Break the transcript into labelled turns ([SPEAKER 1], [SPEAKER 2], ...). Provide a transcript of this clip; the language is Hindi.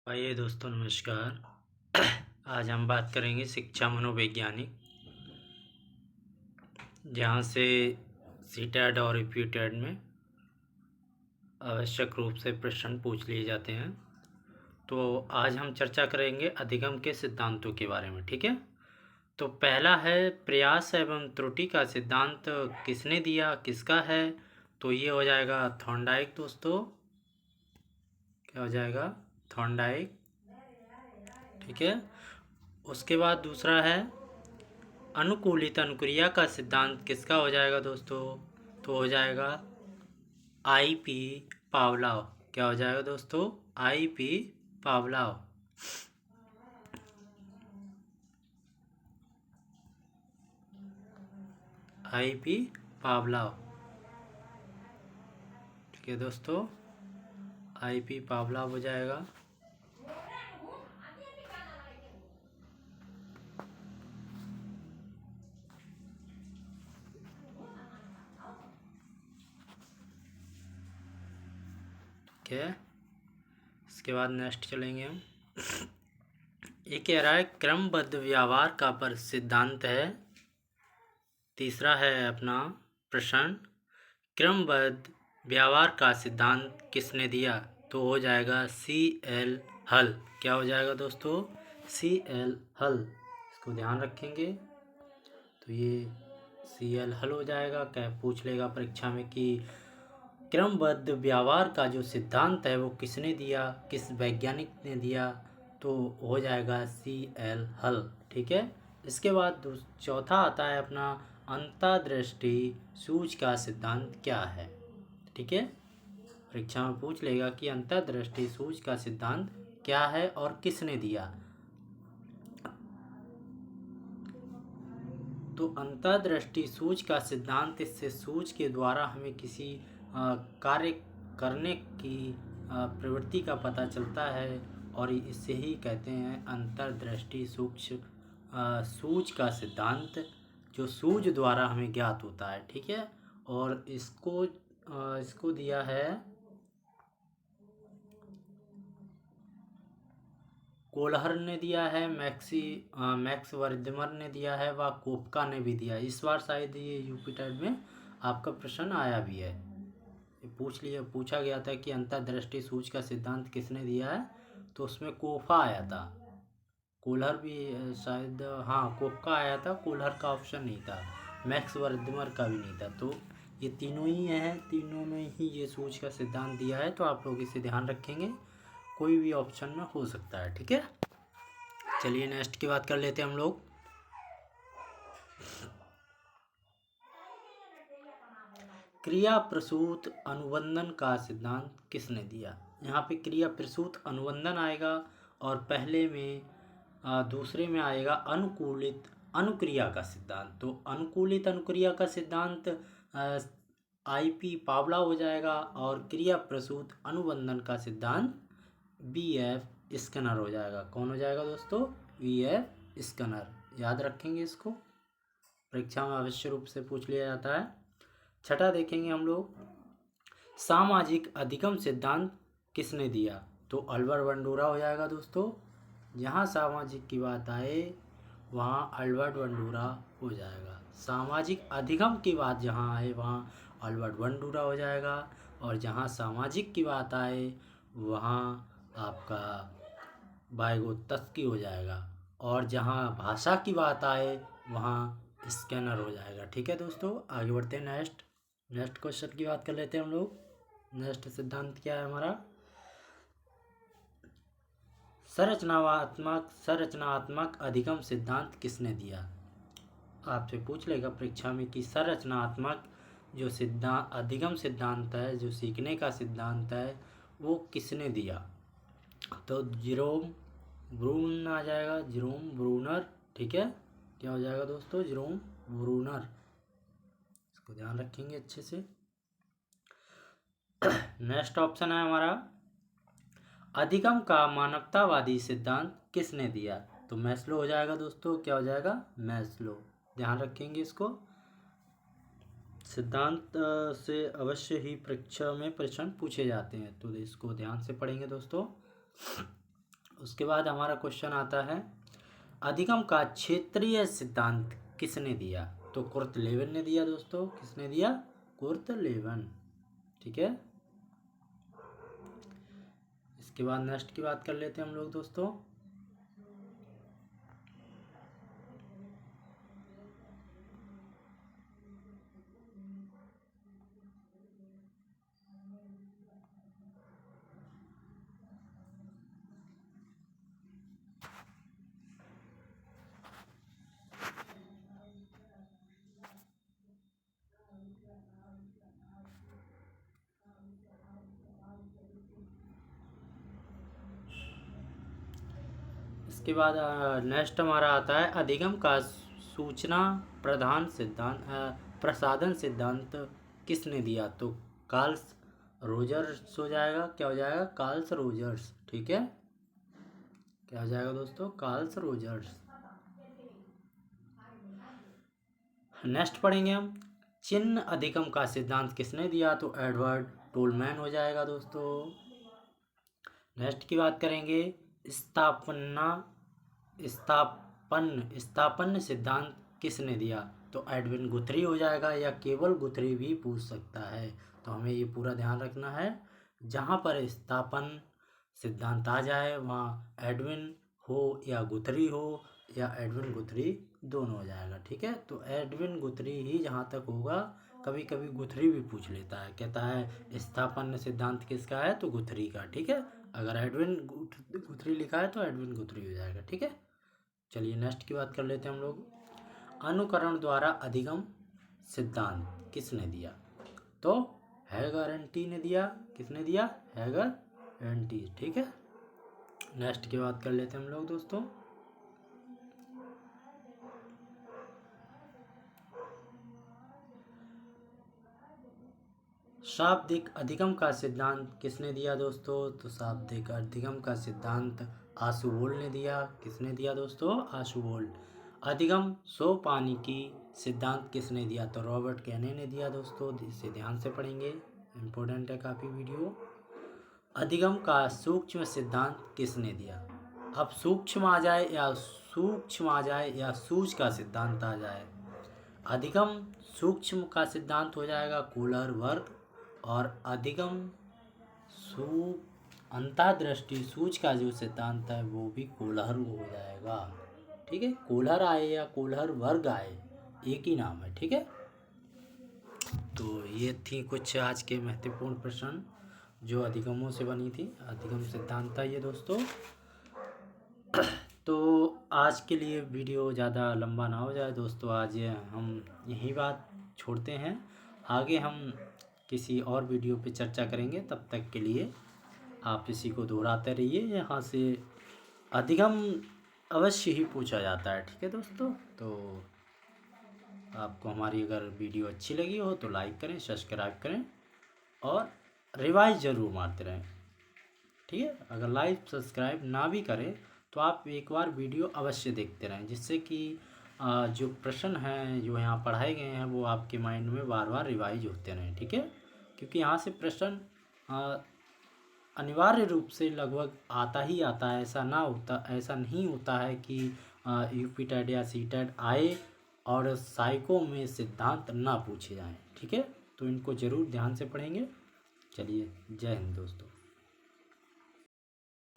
[SPEAKER 1] आइए दोस्तों, नमस्कार। आज हम बात करेंगे शिक्षा मनोवैज्ञानिक, जहाँ से सीटेट और रिपीटेड में आवश्यक रूप से प्रश्न पूछ लिए जाते हैं। तो आज हम चर्चा करेंगे अधिगम के सिद्धांतों के बारे में, ठीक है। तो पहला है प्रयास एवं त्रुटि का सिद्धांत किसने दिया, किसका है? तो ये हो जाएगा थॉर्नडाइक दोस्तों। क्या हो जाएगा? थॉर्नडाइक, ठीक है। उसके बाद दूसरा है अनुकूलित अनुक्रिया का सिद्धांत किसका हो जाएगा दोस्तों? तो हो जाएगा आई.पी. पावलोव। क्या हो जाएगा दोस्तों? आई.पी. पावलोव। आई.पी. पावलोव, ठीक है दोस्तों। आई.पी. पावलोव हो जाएगा। ठीक है, इसके बाद नेक्स्ट चलेंगे हम। ये कह रहा है क्रमबद्ध व्यवहार का पर सिद्धांत है। तीसरा है अपना प्रश्न, क्रमबद्ध व्यवहार का सिद्धांत किसने दिया? तो हो जाएगा C.L. हल। क्या हो जाएगा दोस्तों? C.L. हल। इसको ध्यान रखेंगे। तो ये C.L. हल हो जाएगा। क्या पूछ लेगा परीक्षा में कि क्रमबद्ध व्यवहार का जो सिद्धांत है वो किसने दिया, किस वैज्ञानिक ने दिया? तो हो जाएगा C.L. हल, ठीक है। इसके बाद चौथा आता है अपना अंतर्दृष्टि सूझ का सिद्धांत क्या है, ठीक है। परीक्षा में पूछ लेगा कि अंतर्दृष्टि सूझ का सिद्धांत क्या है और किसने दिया। तो अंतर्दृष्टि सूझ का सिद्धांत, इससे सूझ के द्वारा हमें किसी कार्य करने की प्रवृत्ति का पता चलता है, और इससे ही कहते हैं अंतर्दृष्टि सूझ का सिद्धांत, जो सूझ द्वारा हमें ज्ञात होता है, ठीक है। और इसको दिया है कोलहर ने दिया है, मैक्स वर्दमर ने दिया है, व कोपका ने भी दिया। इस बार शायद ये यूपीटेट में आपका प्रश्न आया भी है। पूछा गया था कि अंतर्दृष्टि सूझ का सिद्धांत किसने दिया है, तो उसमें कोफा आया था। कोलहर भी शायद, हाँ कोपका आया था, कोलहर का ऑप्शन नहीं था, मैक्स वर्दमर का भी नहीं था। तो ये तीनों ही हैं, तीनों में ही ये सूझ का सिद्धांत दिया है। तो आप लोग इसे ध्यान रखेंगे, कोई भी ऑप्शन में हो सकता है, ठीक है। चलिए नेक्स्ट की बात कर लेते हैं हम लोग। क्रिया प्रसूत अनुबंधन का सिद्धांत किसने दिया? यहाँ पे क्रिया प्रसूत अनुबंधन आएगा, और पहले में दूसरे में आएगा अनुकूलित अनुक्रिया का सिद्धांत। तो अनुकूलित अनुक्रिया का सिद्धांत आई.पी. पावलोव हो जाएगा, और क्रिया प्रसूत अनुबंधन का सिद्धांत B.F. स्किनर हो जाएगा। कौन हो जाएगा दोस्तों? B.F. स्किनर। याद रखेंगे इसको, परीक्षा में अवश्य रूप से पूछ लिया जाता है। छठा देखेंगे हम लोग, सामाजिक अधिगम सिद्धांत किसने दिया? तो अल्बर्ट बंडूरा हो जाएगा दोस्तों। जहाँ सामाजिक की बात आए वहाँ अल्बर्ट बंडूरा हो जाएगा। सामाजिक अधिगम की बात जहाँ आए वहाँ अल्बर्ट बंडूरा हो जाएगा। और जहाँ सामाजिक की बात आए वहाँ आपका वाइगोत्स्की हो जाएगा। और जहाँ भाषा की बात आए वहाँ स्कैनर हो जाएगा, ठीक है दोस्तों। आगे बढ़ते हैं नेक्स्ट क्वेश्चन की बात कर लेते हैं हम लोग। नेक्स्ट सिद्धांत क्या है हमारा? संरचनात्मक अधिगम सिद्धांत किसने दिया? आपसे पूछ लेगा परीक्षा में कि संरचनात्मक जो अधिगम सिद्धांत है, जो सीखने का सिद्धांत है, वो किसने दिया? तो जेरोम ब्रून आ जाएगा, जेरोम ब्रूनर, ठीक है। क्या हो जाएगा दोस्तों? Jerome Bruner. इसको ध्यान रखेंगे अच्छे से। नेक्स्ट ऑप्शन है हमारा, अधिगम का मानवतावादी सिद्धांत किसने दिया? तो मैस्लो हो जाएगा दोस्तों। क्या हो जाएगा? मैस्लो। ध्यान रखेंगे इसको, सिद्धांत से अवश्य ही परीक्षा में प्रश्न पूछे जाते हैं, तो इसको ध्यान से पढ़ेंगे दोस्तों। उसके बाद हमारा क्वेश्चन आता है, अधिगम का क्षेत्रीय सिद्धांत किसने दिया? तो कुर्तलेवन ने दिया दोस्तों। किसने दिया? कुर्तलेवन। ठीक है। इसके बाद नेक्स्ट की बात कर लेते हैं हम लोग दोस्तों। इसके बाद नेक्स्ट हमारा आता है, अधिगम का सूचना प्रसाधन सिद्धांत किसने दिया? तो कार्ल्स रोजर्स हो जाएगा। क्या हो जाएगा? Carl's Rogers. ठीक है। क्या हो जाएगा दोस्तों? Carl's Rogers. नेक्स्ट पढ़ेंगे हम, चिन्ह अधिगम का सिद्धांत किसने दिया? तो एडवर्ड टोलमैन हो जाएगा दोस्तों। नेक्स्ट की बात करेंगे, स्थापन सिद्धांत किसने दिया? तो एडविन गुथरी हो जाएगा, या केवल गुथरी भी पूछ सकता है। तो हमें ये पूरा ध्यान रखना है, जहाँ पर स्थापन सिद्धांत आ जाए वहाँ एडविन हो या गुथरी हो, या एडविन गुथरी दोनों हो जाएगा। ठीक है। तो एडविन गुथरी ही जहाँ तक होगा, कभी कभी गुथरी भी पूछ लेता है, कहता है स्थापन सिद्धांत किसका है? तो गुथरी का। ठीक है। अगर एडविन गुथरी लिखा है तो एडविन गुथरी हो जाएगा। ठीक है। चलिए नेक्स्ट की बात कर लेते हैं हम लोग, अनुकरण द्वारा अधिगम सिद्धांत किसने दिया? तो हैगर एंड टी ने दिया। किसने दिया? Hugger and T. ठीक है। नेक्स्ट की बात कर लेते हैं हम लोग दोस्तों, शाब्दिक अधिगम का सिद्धांत किसने दिया दोस्तों? तो शाब्दिक अधिगम का सिद्धांत आशुवोल ने दिया। किसने दिया दोस्तों? आशुवोल। अधिगम सोपानिकी सिद्धांत किसने दिया? तो रॉबर्ट कैने ने दिया दोस्तों। इसे ध्यान से पढ़ेंगे, इम्पोर्टेंट है काफ़ी वीडियो। अधिगम का सूक्ष्म सिद्धांत किसने दिया? अब सूक्ष्म आ जाए या सूच का सिद्धांत आ जाए, अधिगम सूक्ष्म का सिद्धांत हो जाएगा कोलर वर्ग, और अधिगम अंतःदृष्टि सूच का जो सिद्धांत है वो भी कोलर हो जाएगा। ठीक है। कोलर आए या कोलर वर्ग आए, एक ही नाम है। ठीक है। तो ये थी कुछ आज के महत्वपूर्ण प्रश्न जो अधिगमों से बनी थी। अधिगम सिद्धांत था ये दोस्तों। तो आज के लिए वीडियो ज़्यादा लंबा ना हो जाए दोस्तों, आज हम यही बात छोड़ते हैं। आगे हम किसी और वीडियो पे चर्चा करेंगे। तब तक के लिए आप इसी को दोहराते रहिए। यहाँ से अधिगम अवश्य ही पूछा जाता है। ठीक है दोस्तों। तो आपको हमारी अगर वीडियो अच्छी लगी हो तो लाइक करें, सब्सक्राइब करें और रिवाइज ज़रूर मारते रहें। ठीक है। अगर लाइक सब्सक्राइब ना भी करें तो आप एक बार वीडियो अवश्य देखते रहें, जिससे कि जो प्रश्न हैं जो यहाँ पढ़ाए गए हैं वो आपके माइंड में बार बार रिवाइज होते रहें। ठीक है। क्योंकि यहाँ से प्रश्न अनिवार्य रूप से लगभग आता ही आता है। ऐसा नहीं होता है कि यूपी टेट या सी टेट आए और साइको में सिद्धांत ना पूछे जाएं। ठीक है। तो इनको ज़रूर ध्यान से पढ़ेंगे। चलिए, जय हिंद दोस्तों।